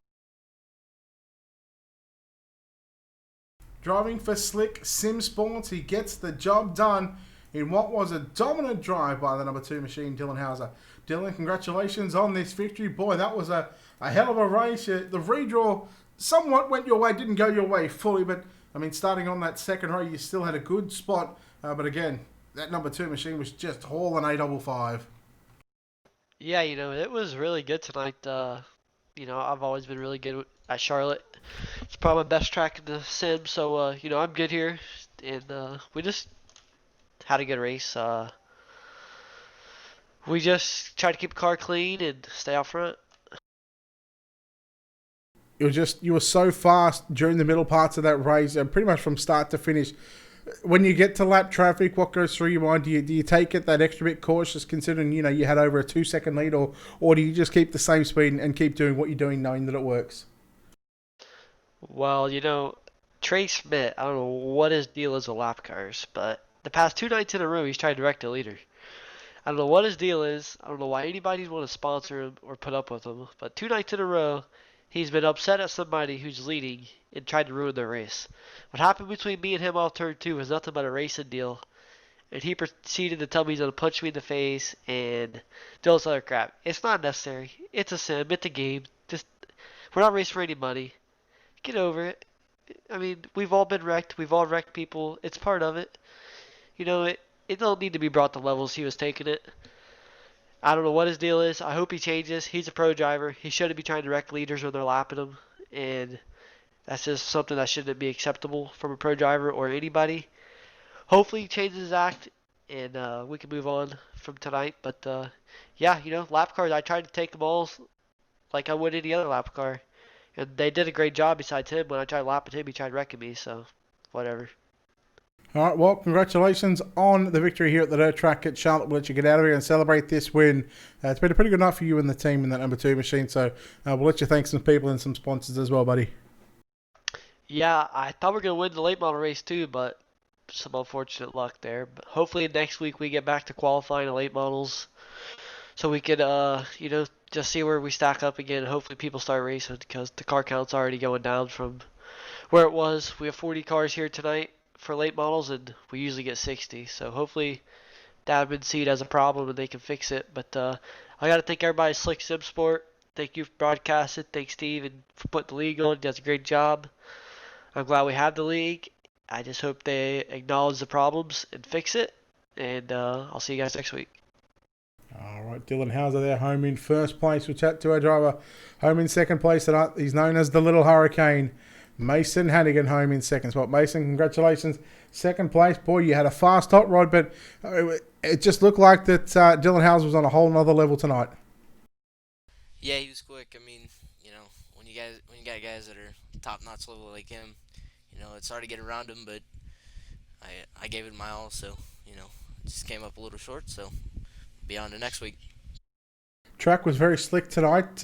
Driving for Slick Sim Sports, he gets the job done in what was a dominant drive by the number 2 machine, Dylan Hauser. Dylan, congratulations on this victory. Boy, that was a hell of a race. The redraw somewhat went your way, didn't go your way fully, but I mean, starting on that second row, you still had a good spot. But again, that number 2 machine was just hauling 855. Yeah, it was really good tonight. I've always been really good at Charlotte. It's probably my best track in the sim, so, I'm good here. And we just had a good race. We just tried to keep the car clean and stay out front. You were so fast during the middle parts of that race, and pretty much from start to finish. When you get to lap traffic, what goes through your mind? Do you take it that extra bit cautious, considering you had over a 2-second lead, or do you just keep the same speed and keep doing what you're doing, knowing that it works? Well, Trey Schmidt, I don't know what his deal is with lap cars, but the past 2 nights in a row, he's tried to wreck the leader. I don't know what his deal is. I don't know why anybody'd want to sponsor him or put up with him, but 2 nights in a row, he's been upset at somebody who's leading and tried to ruin their race. What happened between me and him off turn 2 was nothing but a racing deal. And he proceeded to tell me he's going to punch me in the face and do all this other crap. It's not necessary. It's a sim. It's a game. We're not racing for any money. Get over it. I mean, we've all been wrecked. We've all wrecked people. It's part of it. It don't need to be brought to levels he was taking it. I don't know what his deal is. I hope he changes. He's a pro driver. He shouldn't be trying to wreck leaders when they're lapping him. And that's just something that shouldn't be acceptable from a pro driver or anybody. Hopefully he changes his act and we can move on from tonight. But lap cars, I tried to take them all like I would any other lap car. And they did a great job besides him. When I tried lapping him, he tried wrecking me. So, whatever. All right, well, congratulations on the victory here at the dirt track at Charlotte. We'll let you get out of here and celebrate this win. It's been a pretty good night for you and the team in that number 2 machine, so we'll let you thank some people and some sponsors as well, buddy. Yeah, I thought we were going to win the late model race too, but some unfortunate luck there. But hopefully next week we get back to qualifying the late models so we could, just see where we stack up again. Hopefully people start racing because the car count's already going down from where it was. We have 40 cars here tonight for late models, and we usually get 60. So hopefully the admin see it as a problem and they can fix it. But I got to thank everybody at Slick Sim Sport. Thank you for broadcasting. Thanks, Steve, and for putting the league on. He does a great job. I'm glad we have the league. I just hope they acknowledge the problems and fix it. And I'll see you guys next week. All right, Dylan Hauser there, home in first place. We'll chat to our driver, home in second place tonight. He's known as the Little Hurricane. Mason Hannigan home in second spot. Mason, congratulations. Second place. Boy, you had a fast hot rod, but it just looked like that Dylan Hauser was on a whole nother level tonight. Yeah, he was quick. I mean, when you got guys that are top-notch level like him, it's hard to get around him, but I gave it my all, so, it just came up a little short, so be on to next week. Track was very slick tonight.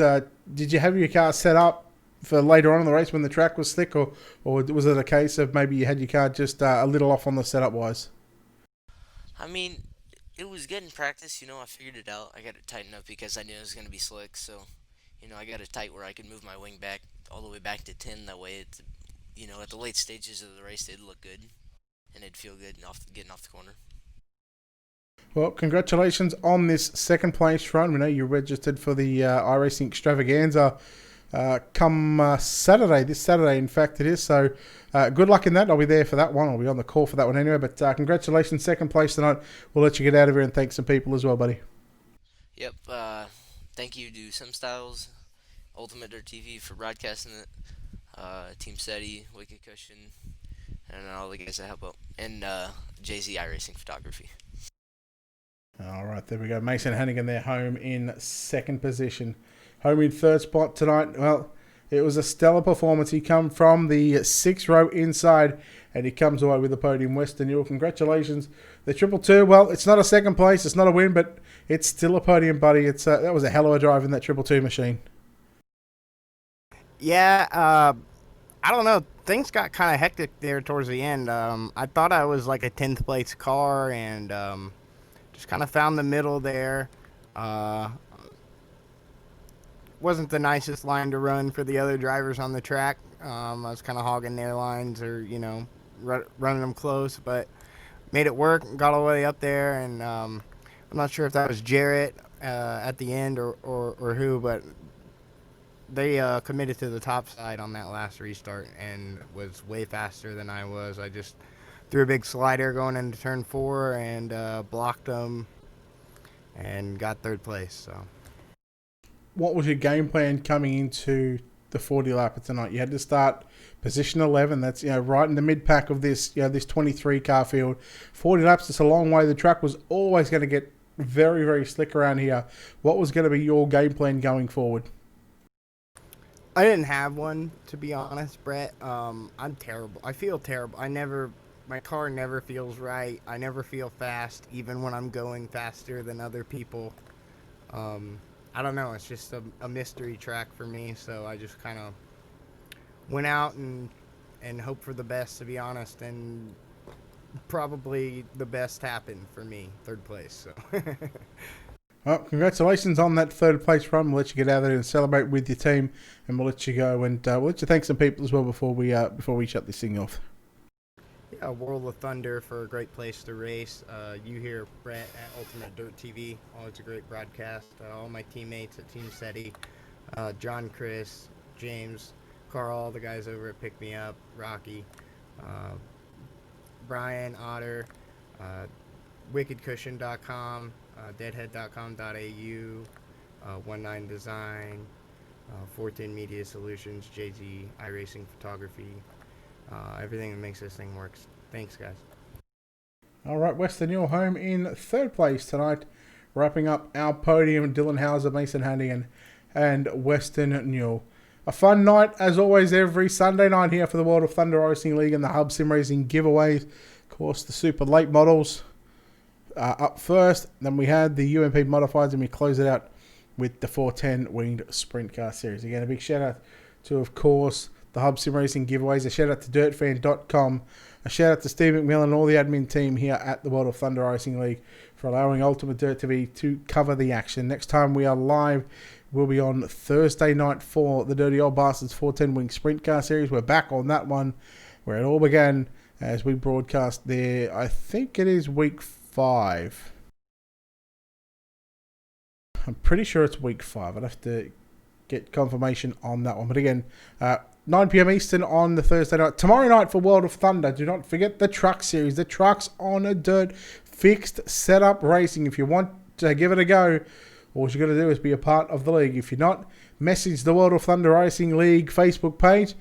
Did you have your car set up for later on in the race when the track was slick, or was it a case of maybe you had your car just a little off on the setup-wise? I mean, it was good in practice, I figured it out. I got it tightened up because I knew it was going to be slick, so, I got it tight where I could move my wing back all the way back to 10. That way, at the late stages of the race, it'd look good, and it'd feel good getting off the corner. Well, congratulations on this second place run. We know you registered for the iRacing Extravaganza come Saturday. This Saturday, in fact, it is. So good luck in that. I'll be there for that one. I'll be on the call for that one anyway. But congratulations, second place tonight. We'll let you get out of here and thank some people as well, buddy. Yep. Thank you to SimStyles, Ultimate.TV for broadcasting it, Team SETI, Wicked Cushion, and all the guys that help out, and Jay-Z iRacing Photography. All right, there we go. Mason Hannigan there, home in second position. Home in third spot tonight. Well, it was a stellar performance. He come from the sixth row inside, and he comes away with the podium. Western Newell, congratulations. The 222, well, it's not a second place. It's not a win, but it's still a podium, buddy. That was a hell of a drive in that 222 machine. Yeah, I don't know. Things got kind of hectic there towards the end. I thought I was like a 10th place car, and just kind of found the middle there. Wasn't the nicest line to run for the other drivers on the track. I was kind of hogging their lines or, running them close, but made it work, got all the way up there, and I'm not sure if that was Jarrett at the end or who, but they committed to the top side on that last restart and was way faster than I was. I just threw a big slider going into turn 4 and blocked them and got third place. So, what was your game plan coming into the 40 lapper tonight? You had to start position 11. That's right in the mid pack of this this 23 car field. 40 laps. It's a long way. The track was always going to get very, very slick around here. What was going to be your game plan going forward? I didn't have one, to be honest, Brett. I'm terrible. I feel terrible. My car never feels right. I never feel fast, even when I'm going faster than other people. I don't know. It's just a mystery track for me, so I just kind of went out and hoped for the best, to be honest, and probably the best happened for me, third place. So. Well, congratulations on that third place run. We'll let you get out there and celebrate with your team, and we'll let you go, and we'll let you thank some people as well before we shut this thing off. Yeah, World of Thunder for a great place to race. You hear Brett at Ultimate.Dirt.tv. Always a great broadcast. All my teammates at Team SETI, John, Chris, James, Carl, all the guys over at Pick Me Up, Rocky, Brian, Otter, WickedCushion.com, Deadhead.com.au, 19 Design, 410 Media Solutions, Jay-Z iRacing Photography, everything that makes this thing work. Thanks, guys. All right, Western Newell home in third place tonight. Wrapping up our podium, Dylan Hauser, Mason Hannigan, and Western Newell. A fun night, as always, every Sunday night here for the World of Thunder Racing League and the Hub Sim Racing giveaways. Of course, the super late models up first. Then we had the UMP modifieds, and we close it out with the 410 winged sprint car series. Again, a big shout out to, of course, the Hub Sim Racing giveaways. A shout out to dirtfan.com. A shout out to Steve McMillan and all the admin team here at the World of Thunder Racing League for allowing Ultimate Dirt TV to cover the action. Next time we are live, we'll be on Thursday night for the Dirty Old Bastards 410 wing sprint car series. We're back on that one where it all began as we broadcast there. I think it is week 5. I'm pretty sure it's week 5. I'd have to get confirmation on that one. But again, 9 p.m. Eastern on the Thursday night. Tomorrow night for World of Thunder. Do not forget the truck series. The trucks on a dirt, fixed setup racing. If you want give it a go. All you got to do is be a part of the league. If you're not, message the World of Thunder Racing League Facebook page.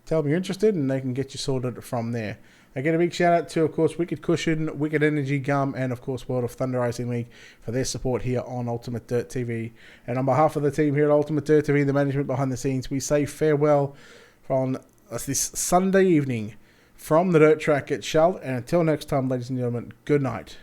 Tell them you're interested and they can get you sorted from there. Again, a big shout out to, of course, Wicked Cushion, Wicked Energy Gum, and, of course, World of Thunder Racing League for their support here on Ultimate Dirt TV. And on behalf of the team here at Ultimate Dirt TV, the management behind the scenes, we say farewell from this Sunday evening from the dirt track at Charlotte. And until next time, ladies and gentlemen, good night.